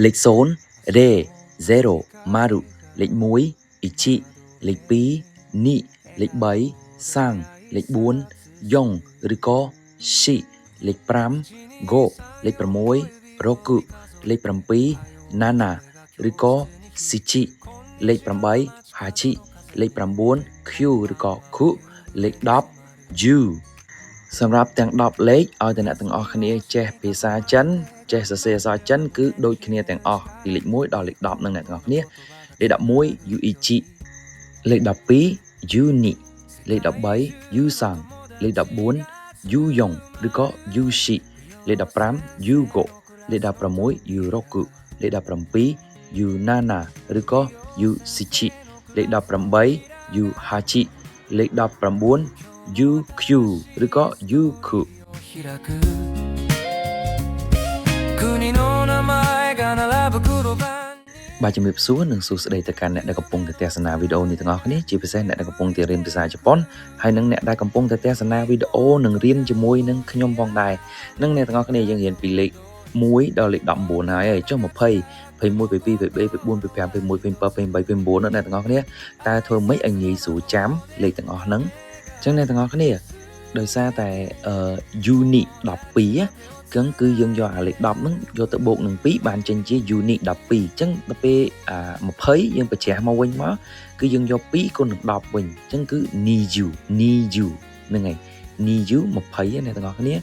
លេខ0 re 0 maru លេខ1 ichi លេខ2 ni លេខ3 sang លេខ4 yong ឬក៏ shi លេខ5 go លេខ6 roku លេខ7 nana ឬក៏ sichi លេខ8 hachi លេខ9 q ឬក៏ ku លេខ10 ju សម្រាប់ទាំង10លេខឲ្យតែអ្នកទាំងអស់គ្នាចេះភាសាចិនចេះសរសេរអក្សរចិនគឺដូចគ្នាទាំងអស់ពីលេខ1ដល់លេខ10នឹងអ្នកទាំងអស់គ្នាលេខ11 yuichi លេខ12 yuni លេខ13 yusang លេខ14 yuyong ឬក៏ yushi លេខ15 yugo លេខ16 yuroku លេខ17 yunana ឬក៏ yusichi លេខ18 yuhachi លេខ19 yuq ឬក៏ yuku បាទជំរាបសួរនិងសួស្តីទៅកាន់អ្នកដែលកំពុងទស្សនាវីដេអូនេះទាំងអស់គ្នាជាពិសេសអ្នកដែលកំពុងរៀនភាសាជប៉ុនហើយនិងអ្នកដែលកំពុងទស្សនាវីដេអូនិងរៀនជាមួយនឹងខ្ញុំផងដែរនិងអ្នកទាំងអស់គ្នាយើងរៀនពីលេខ1ដល់លេខ19ហើយចុះ20 21 22 23 24 25 26 27 28 29អ្នកទាំងអស់គ្នាតើធ្វើម៉េចឲ្យងាយស្រួលចាំលេខទាំងអស់ហ្នឹងអញ្ចឹងអ្នកទាំងអស់គ្នាដោយសារតែunit 12គឺយើងយកអាលេខ10ហ្នឹងយកទៅបូកនឹង2បានចេញជា unit 12អញ្ចឹងដល់ពេល20យើងបញ្ច្រាស់មកវិញមកគឺយើងយក2គុណនឹង10វិញអញ្ចឹងគឺ niu ហ្នឹងហើយ niu 20អ្នកទាំងអស់គ្នាអ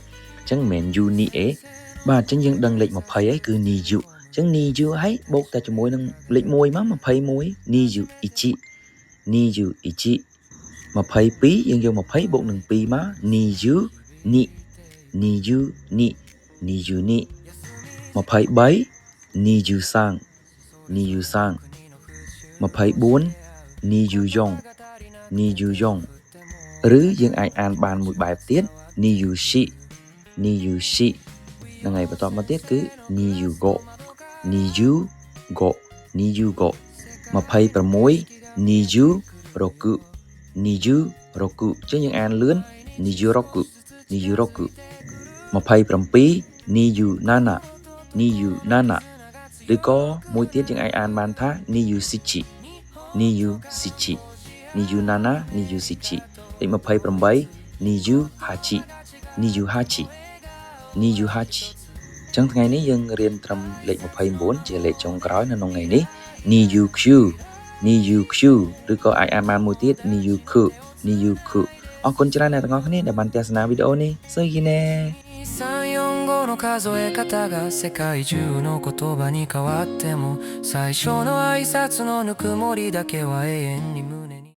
ញ្ចឹងមិនមែន unit ទេបាទអញ្ចឹងយើងដឹងលេខ20ហើយគឺ niu អញ្ចឹង niu ហើយបូកតែជាមួយនឹងលេខ1មក21 niu ichi 22យើងយក20បូកនឹង2មក niu ni 23 niu sang 24 niu yong ឬយើងអាចអានបានមួយបែបទៀត niu shi ហ្នឹងហើយបន្តមកទៀតគឺ niu go 26 niu roku ចឹងយើងអានលឿន niu roku 27 niu nana ឬក៏មួយទៀតយើងអាចអានបានថា niu sichi niu nana niu sichi លេខ28 niu hachi ចឹងថ្ងៃនេះយើងរៀនត្រឹមលេខ29ជាលេខចុងក្រោយនៅក្នុងថ្ងៃនេះ niu q ឬក៏អាចអានបានមួយទៀត niu ku អរគុណច្រើនអ្នកទាំងអស់គ្នាដែលបានទស្សនាវីដេអូនេះសូយね345の数え方が世界中の言葉に変わっても最初の挨拶のぬくもりだけは永遠に胸に